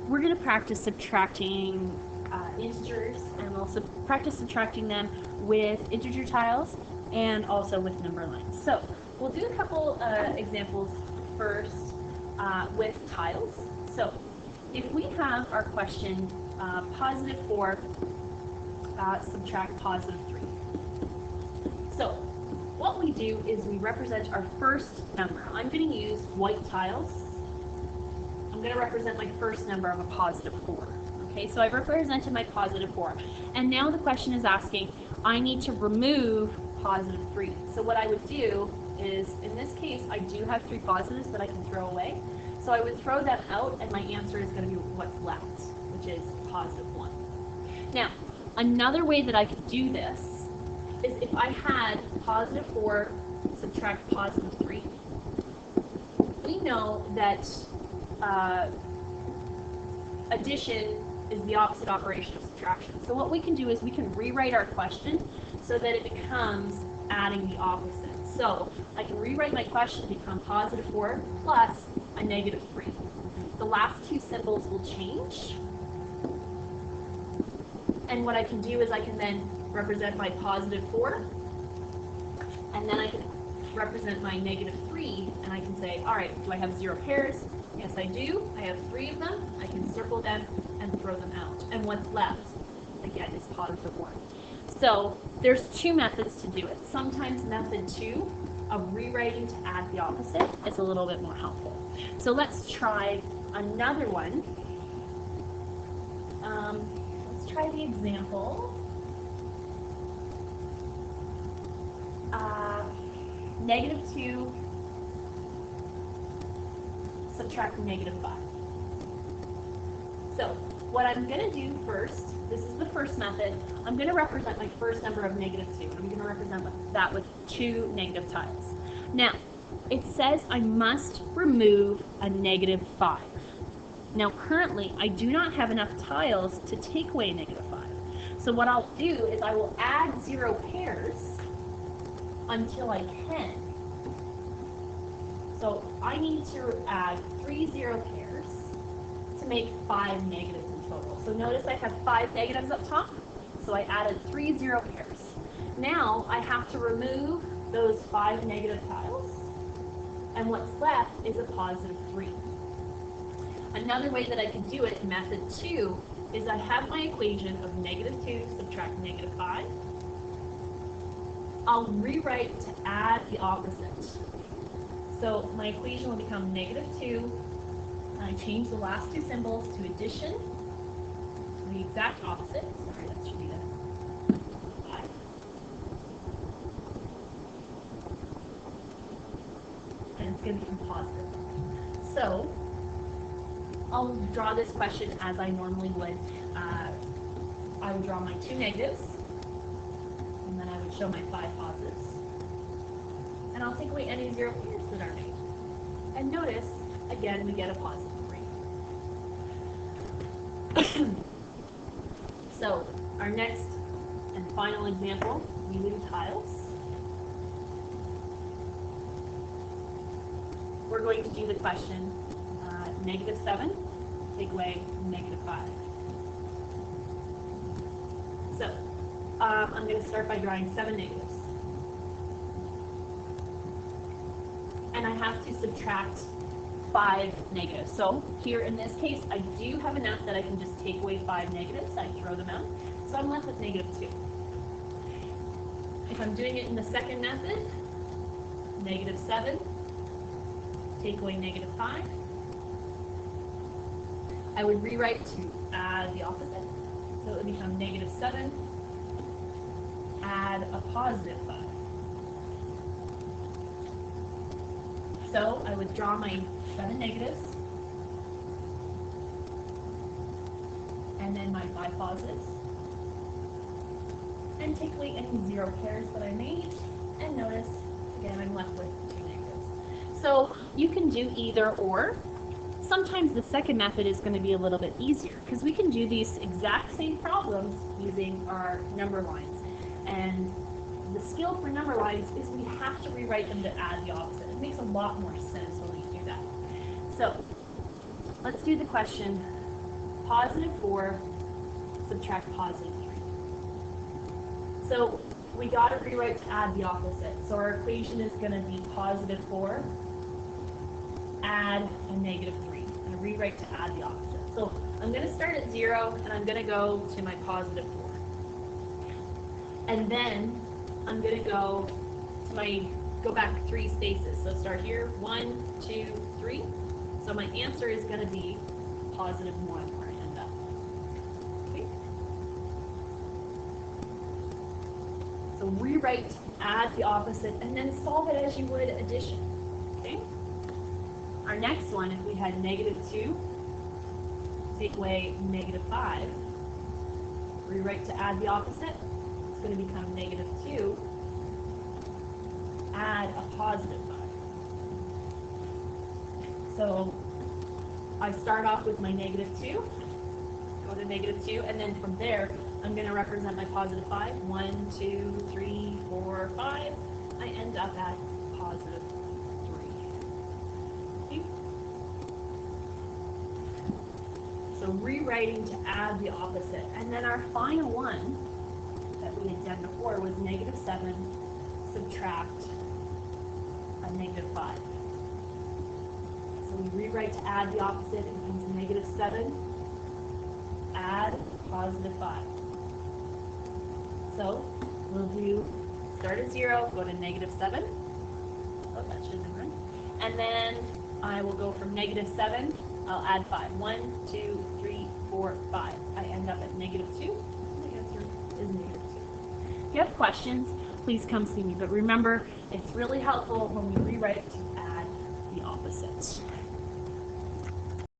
we're going to practice subtracting integers, and we'll practice subtracting them with integer tiles and also with number lines. So we'll do a couple examples first with tiles. So if we have our question positive 4 subtract positive 3. So what we do is we represent our first number. I'm going to use white tiles. I'm going to represent my first number of a positive 4. Okay, so I've represented my positive 4. And now the question is asking, I need to remove positive 3. So what I would do is, in this case, I do have 3 positives that I can throw away. So I would throw them out, and my answer is going to be what's left, which is positive 1. Now, another way that I could do this is if I had positive 4 subtract positive 3, we know that addition is the opposite operation of subtraction. So what we can do is we can rewrite our question so that it becomes adding the opposite. So I can rewrite my question to become positive 4 plus a negative 3. The last two symbols will change. And what I can do is I can then represent my positive 4, and then I can represent my negative 3, and I can say, all right, do I have 0 pairs? Yes, I do. I have 3 of them. I can circle them and throw them out. And what's left, again, is positive 1. So there's 2 methods to do it. Sometimes method 2 of rewriting to add the opposite is a little bit more helpful. So let's try another one. Let's try the example. Negative 2 subtract negative 5. So what I'm going to do first, this is the first method, I'm going to represent my first number of negative 2. I'm going to represent that with 2 negative tiles. Now, it says I must remove a negative 5. Now, currently, I do not have enough tiles to take away negative 5. So what I'll do is I will add 0 pairs until I can. So I need to add 3 0 pairs to make 5 negatives in total. So notice I have 5 negatives up top, so I added 3 0 pairs. Now I have to remove those 5 negative tiles, and what's left is a positive 3. Another way that I can do it in method 2 is I have my equation of negative 2 subtract negative 5. I'll rewrite to add the opposite. So my equation will become negative 2, and I change the last 2 symbols to addition, the exact opposite. Sorry, that should be the 5. And it's going to become positive. So I'll draw this question as I normally would. I would draw my 2 negatives, and then I would show my 5 positives. And I'll take away any 0 pairs that are made. And notice, again, we get a positive 3. So, our next and final example, using tiles. We're going to do the question, negative 7, take away negative 5. So, I'm going to start by drawing 7 negatives. And I have to subtract 5 negatives. So here in this case, I do have enough that I can just take away 5 negatives. I throw them out. So I'm left with negative 2. If I'm doing it in the second method, negative 7, take away negative 5. I would rewrite to add the opposite. So it would become negative 7, add a positive 5. So I would draw my 7 negatives, and then my 5 positives, and take away any 0 pairs that I made, and notice, again, I'm left with 2 negatives. So you can do either or. Sometimes the second method is going to be a little bit easier, because we can do these exact same problems using our number lines. And the skill for number lines is we have to rewrite them to add the opposite. It makes a lot more sense when we do that. So let's do the question positive 4 subtract positive 3. So we got to rewrite to add the opposite. So our equation is going to be positive 4 add a negative 3. I'm going to rewrite to add the opposite. So I'm going to start at 0 and I'm going to go to my positive 4. And then I'm going to go back 3 spaces. So start here, 1, 2, 3. So my answer is going to be positive 1 where I end up. Okay. So rewrite, add the opposite, and then solve it as you would addition. Okay. Our next one, if we had negative 2, take away negative 5, rewrite to add the opposite. It's going to become negative 2, add a positive 5. So I start off with my negative 2, go to negative 2, and then from there, I'm going to represent my positive 5. 1, 2, 3, 4, 5. I end up at positive 3. Okay. So rewriting to add the opposite. And then our final one that we had done before was negative 7 subtract a negative 5. So we rewrite to add the opposite. It becomes negative 7 add positive 5. So we'll do start at 0, go to negative 7. Oh, that should have been right. And then I will go from negative 7, I'll add 5. 1, 2, 3, 4, 5. I end up at negative 2. The answer is negative 2. If you have questions, please come see me. But remember, it's really helpful when we rewrite to add the opposites.